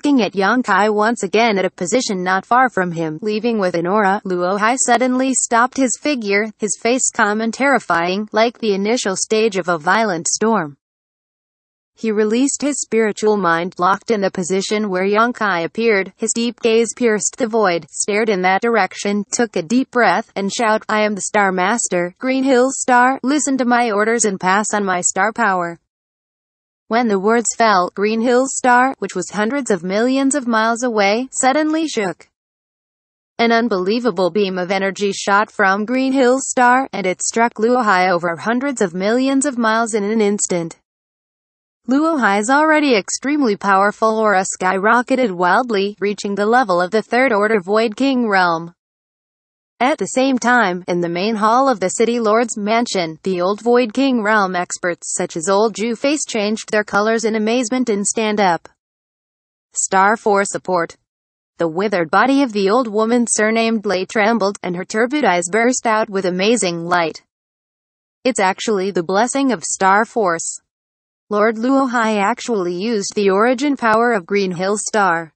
looking at Yonkai once again at a position not far from him, leaving with an aura. Luo Hai suddenly stopped his figure, his face calm and terrifying, like the initial stage of a violent storm. He released his spiritual mind, locked in the position where Yonkai appeared. His deep gaze pierced the void, stared in that direction, took a deep breath, and shouted, "I am the Star Master, Green Hills Star. Listen to my orders and pass on my star power." When the words fell, Green Hills Star, which was hundreds of millions of miles away, suddenly shook. An unbelievable beam of energy shot from Green Hills Star, and it struck Luo Hai over hundreds of millions of miles in an instant. Luo Hai's already extremely powerful aura skyrocketed wildly, reaching the level of the Third Order Void King realm. At the same time, in the main hall of the City Lord's mansion, the old Void King realm experts such as Old Ju Face changed their colors in amazement and stand up. Star Force support. The withered body of the old woman surnamed Lei trembled, and her turbid eyes burst out with amazing light. It's actually the blessing of Star Force. Lord Luo Hai actually used the origin power of Green Hill Star.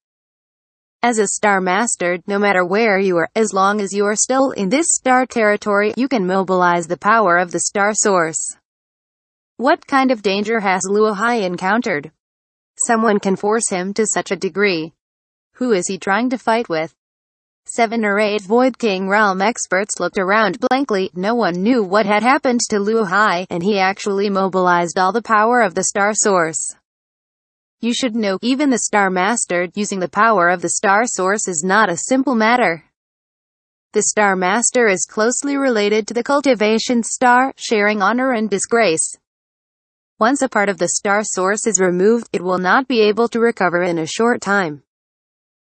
As a Star Master, no matter where you are, as long as you are still in this star territory, you can mobilize the power of the Star Source. What kind of danger has Luo Hai encountered? Someone can force him to such a degree. Who is he trying to fight with? 7 or 8 Void King realm experts looked around blankly. No one knew what had happened to Luo Hai, and he actually mobilized all the power of the Star Source. You should know, even the Star Master, using the power of the Star Source is not a simple matter. The Star Master is closely related to the cultivation star, sharing honor and disgrace. Once a part of the Star Source is removed, it will not be able to recover in a short time.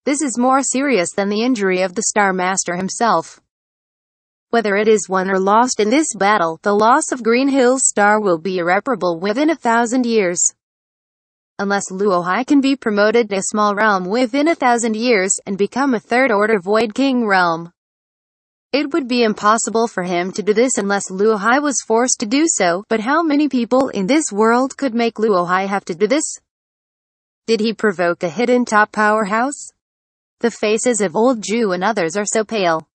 This is more serious than the injury of the Star Master himself. Whether it is won or lost in this battle, the loss of Green Hills Star will be irreparable within 1,000 years. Unless Luo Hai can be promoted to a small realm within 1,000 years, and become a Third Order Void King realm. It would be impossible for him to do this unless Luo Hai was forced to do so, but how many people in this world could make Luo Hai have to do this? Did he provoke a hidden top powerhouse? The faces of Old Ju and others are so pale.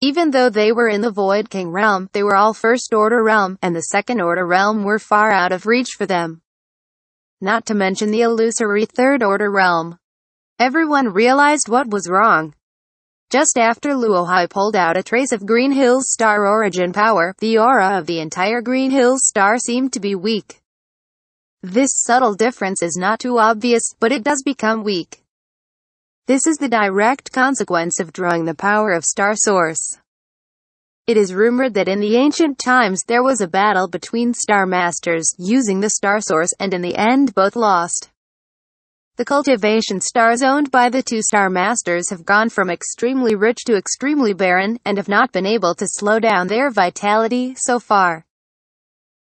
Even though they were in the Void King realm, they were all First Order realm, and the Second Order realm were far out of reach for them. Not to mention the illusory Third Order realm. Everyone realized what was wrong. Just after Luo Hai pulled out a trace of Green Hills Star origin power, the aura of the entire Green Hills Star seemed to be weak. This subtle difference is not too obvious, but it does become weak. This is the direct consequence of drawing the power of Star Source. It is rumored that in the ancient times there was a battle between Star Masters, using the Star Source, and in the end both lost. The cultivation stars owned by the 2 Star Masters have gone from extremely rich to extremely barren, and have not been able to slow down their vitality so far.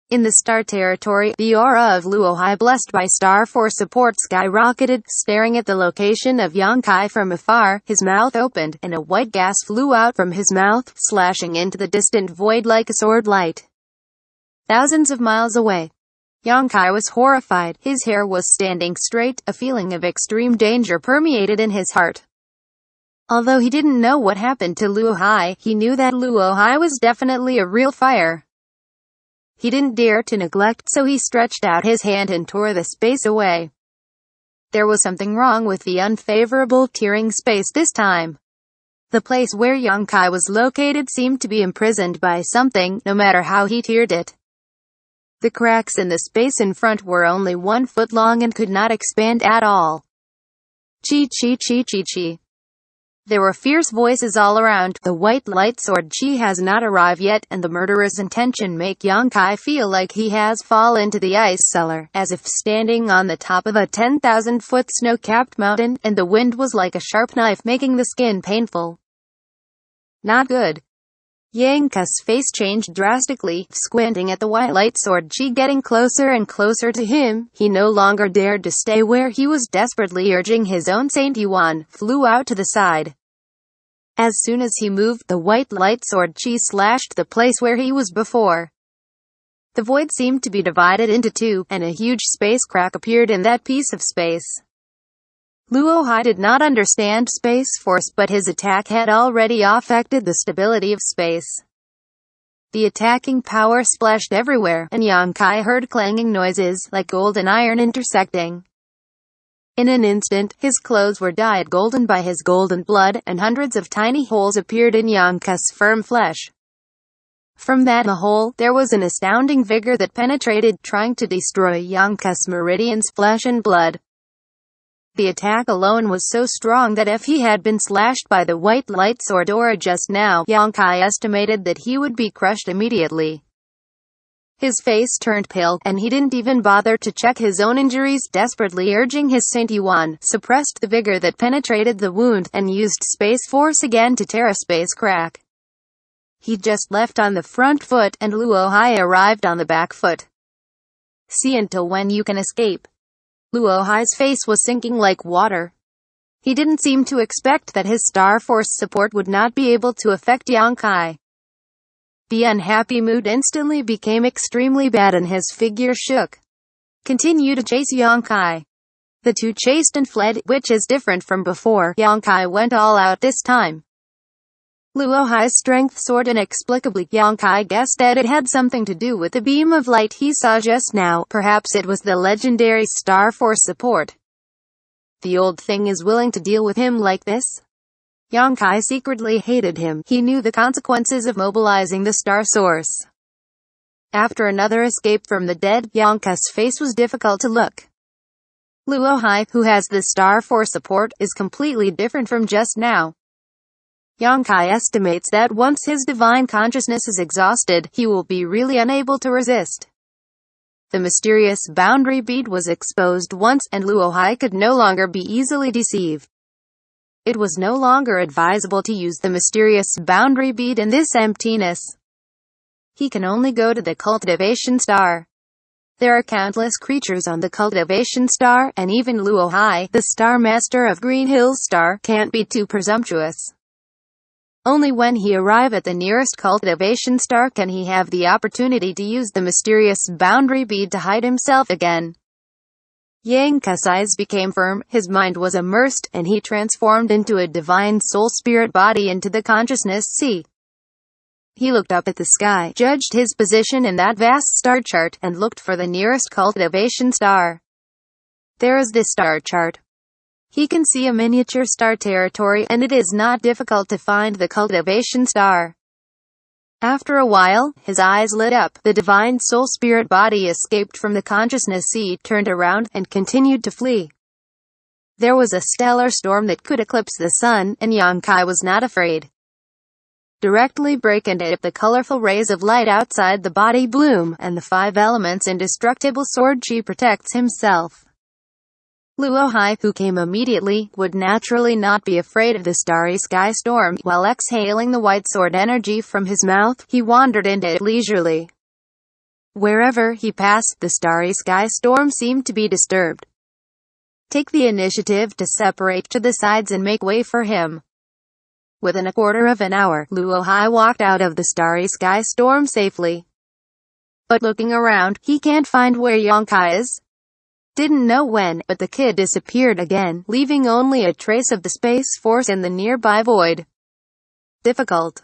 In the Star Territory, the aura of Luo Hai, blessed by Star Force support, skyrocketed. Staring at the location of Yonkai from afar, his mouth opened, and a white gas flew out from his mouth, slashing into the distant void like a sword light. Thousands of miles away, Yonkai was horrified. His hair was standing straight. A feeling of extreme danger permeated in his heart. Although he didn't know what happened to Luo Hai, he knew that Luo Hai was definitely a real fire. He didn't dare to neglect, so he stretched out his hand and tore the space away. There was something wrong with the unfavorable tearing space this time. The place where Yonkai was located seemed to be imprisoned by something, no matter how he teared it. The cracks in the space in front were only 1 foot long and could not expand at all. Chi chi chi chi chi. There were fierce voices all around. The white light sword Chi has not arrived yet, and the murderous intention make Yonkai feel like he has fallen into the ice cellar, as if standing on the top of a 10,000-foot snow-capped mountain, and the wind was like a sharp knife making the skin painful. Not good. Yonka's face changed drastically, squinting at the white light sword Chi getting closer and closer to him. He no longer dared to stay where he was, desperately urging his own Saint Yuan, flew out to the side. As soon as he moved, the white light sword Chi slashed the place where he was before. The void seemed to be divided into 2, and a huge space crack appeared in that piece of space. Luo Hai did not understand Space Force, but his attack had already affected the stability of space. The attacking power splashed everywhere, and Yonkai heard clanging noises, like gold and iron intersecting. In an instant, his clothes were dyed golden by his golden blood, and hundreds of tiny holes appeared in Yonkai's firm flesh. From that hole, there was an astounding vigor that penetrated, trying to destroy Yonkai's meridians, flesh and blood. The attack alone was so strong that if he had been slashed by the white light sword aura just now, Yonkai estimated that he would be crushed immediately. His face turned pale, and he didn't even bother to check his own injuries, desperately urging his Saint Yuan, suppressed the vigor that penetrated the wound, and used Space Force again to tear a space crack. He just left on the front foot, and Luo Hai arrived on the back foot. See until when you can escape. Luo Hai's face was sinking like water. He didn't seem to expect that his Star Force support would not be able to affect Yonkai. The unhappy mood instantly became extremely bad and his figure shook. Continue to chase Yonkai. The two chased and fled, which is different from before. Yonkai went all out this time. Luo Hai's strength soared inexplicably. Yonkai guessed that it had something to do with the beam of light he saw just now. Perhaps it was the legendary Star Force support. The old thing is willing to deal with him like this? Yonkai secretly hated him. He knew the consequences of mobilizing the Star Source. After another escape from the dead, Yonkai's face was difficult to look. Luo Hai, who has the Star Force support, is completely different from just now. Yonkai estimates that once his divine consciousness is exhausted, he will be really unable to resist. The mysterious boundary bead was exposed once, and Luo Hai could no longer be easily deceived. It was no longer advisable to use the mysterious boundary bead in this emptiness. He can only go to the cultivation star. There are countless creatures on the cultivation star, and even Luo Hai, the Star Master of Green Hills Star, can't be too presumptuous. Only when he arrives at the nearest cultivation star can he have the opportunity to use the mysterious boundary bead to hide himself again. Yangkai's eyes became firm, his mind was immersed, and he transformed into a divine soul spirit body into the consciousness sea. He looked up at the sky, judged his position in that vast star chart, and looked for the nearest cultivation star. There is this star chart. He can see a miniature star territory, and it is not difficult to find the cultivation star. After a while, his eyes lit up. The divine soul spirit body escaped from the consciousness sea, turned around, and continued to flee. There was a stellar storm that could eclipse the sun, and Yonkai was not afraid. Directly break into it, the colorful rays of light outside the body bloom, and the five elements indestructible sword chi protects himself. Luo Hai, who came immediately, would naturally not be afraid of the starry sky storm. While exhaling the white sword energy from his mouth, he wandered into it leisurely. Wherever he passed, the starry sky storm seemed to be disturbed. Take the initiative to separate to the sides and make way for him. Within a quarter of an hour, Luo Hai walked out of the starry sky storm safely. But looking around, he can't find where Yonkai is. Didn't know when, but the kid disappeared again, leaving only a trace of the Space Force in the nearby void. Difficult.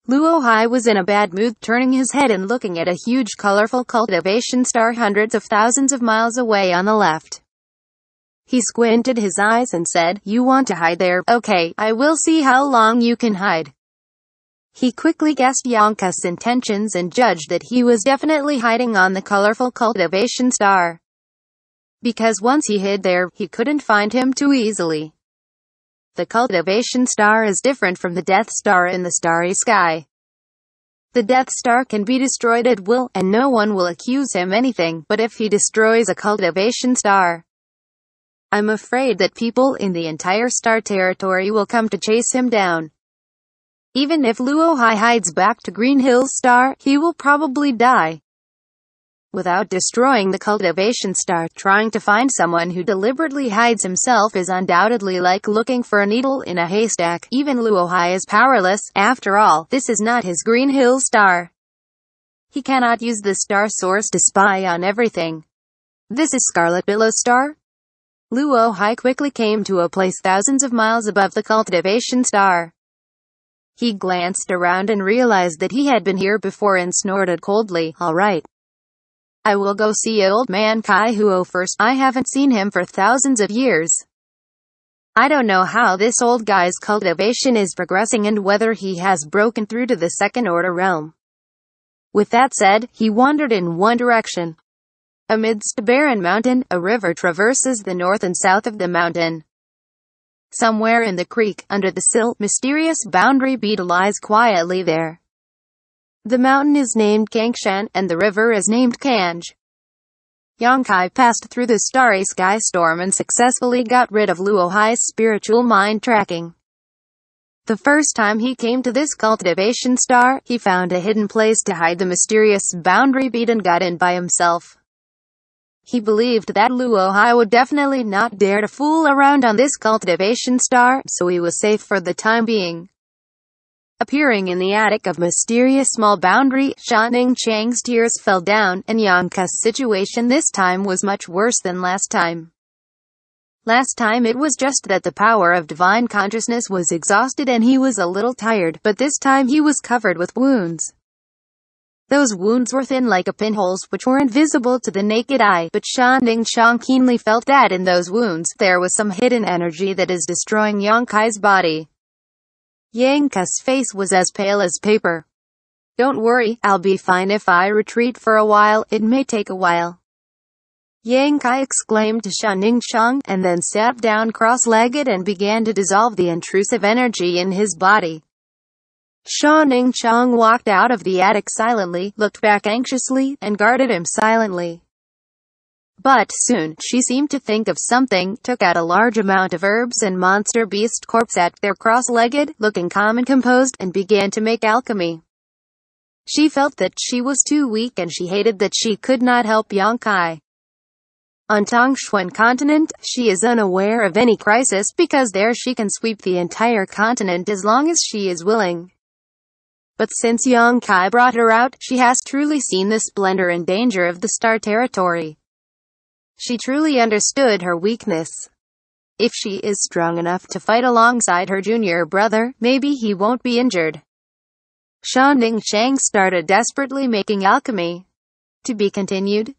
Luo Hai was in a bad mood, turning his head and looking at a huge colorful cultivation star hundreds of thousands of miles away on the left. He squinted his eyes and said, "You want to hide there? Okay, I will see how long you can hide." He quickly guessed Yonkai's intentions and judged that he was definitely hiding on the colorful cultivation star. Because once he hid there, he couldn't find him too easily. The cultivation star is different from the Death Star in the starry sky. The Death Star can be destroyed at will, and no one will accuse him anything, but if he destroys a cultivation star, I'm afraid that people in the entire star territory will come to chase him down. Even if Luo Hai hides back to Green Hills Star, he will probably die. Without destroying the cultivation star, trying to find someone who deliberately hides himself is undoubtedly like looking for a needle in a haystack. Even Luo Hai is powerless. After all, this is not his Green Hill Star. He cannot use the star source to spy on everything. This is Scarlet Billow Star? Luo Hai quickly came to a place thousands of miles above the cultivation star. He glanced around and realized that he had been here before and snorted coldly. "All right. I will go see old man Kai Huo first. I haven't seen him for thousands of years. I don't know how this old guy's cultivation is progressing and whether he has broken through to the second order realm." With that said, he wandered in one direction. Amidst a barren mountain, a river traverses the north and south of the mountain. Somewhere in the creek, under the sill, mysterious boundary bead lies quietly there. The mountain is named Xianxia, and the river is named Kanj. Yonkai passed through the starry sky storm and successfully got rid of Luo Hai's spiritual mind tracking. The first time he came to this cultivation star, he found a hidden place to hide the mysterious boundary bead and got in by himself. He believed that Luo Hai would definitely not dare to fool around on this cultivation star, so he was safe for the time being. Appearing in the attic of mysterious small boundary, Xianxia's tears fell down, and Yonkai's situation this time was much worse than last time. Last time it was just that the power of divine consciousness was exhausted and he was a little tired, but this time he was covered with wounds. Those wounds were thin like pinholes, which were invisible to the naked eye, but Xianxia keenly felt that in those wounds, there was some hidden energy that is destroying Yonkai's body. Yonkai's face was as pale as paper. "Don't worry, I'll be fine if I retreat for a while. It may take a while," Yonkai exclaimed to Xianxia, and then sat down cross-legged and began to dissolve the intrusive energy in his body. Xianxia walked out of the attic silently, looked back anxiously, and guarded him silently. But soon, she seemed to think of something, took out a large amount of herbs and monster beast corpse, sat there cross-legged, looking calm and composed, and began to make alchemy. She felt that she was too weak and she hated that she could not help Yonkai. On Tongshuan continent, she is unaware of any crisis, because there she can sweep the entire continent as long as she is willing. But since Yonkai brought her out, she has truly seen the splendor and danger of the star territory. She truly understood her weakness. If she is strong enough to fight alongside her junior brother, maybe he won't be injured. Xianxia started desperately making alchemy. To be continued.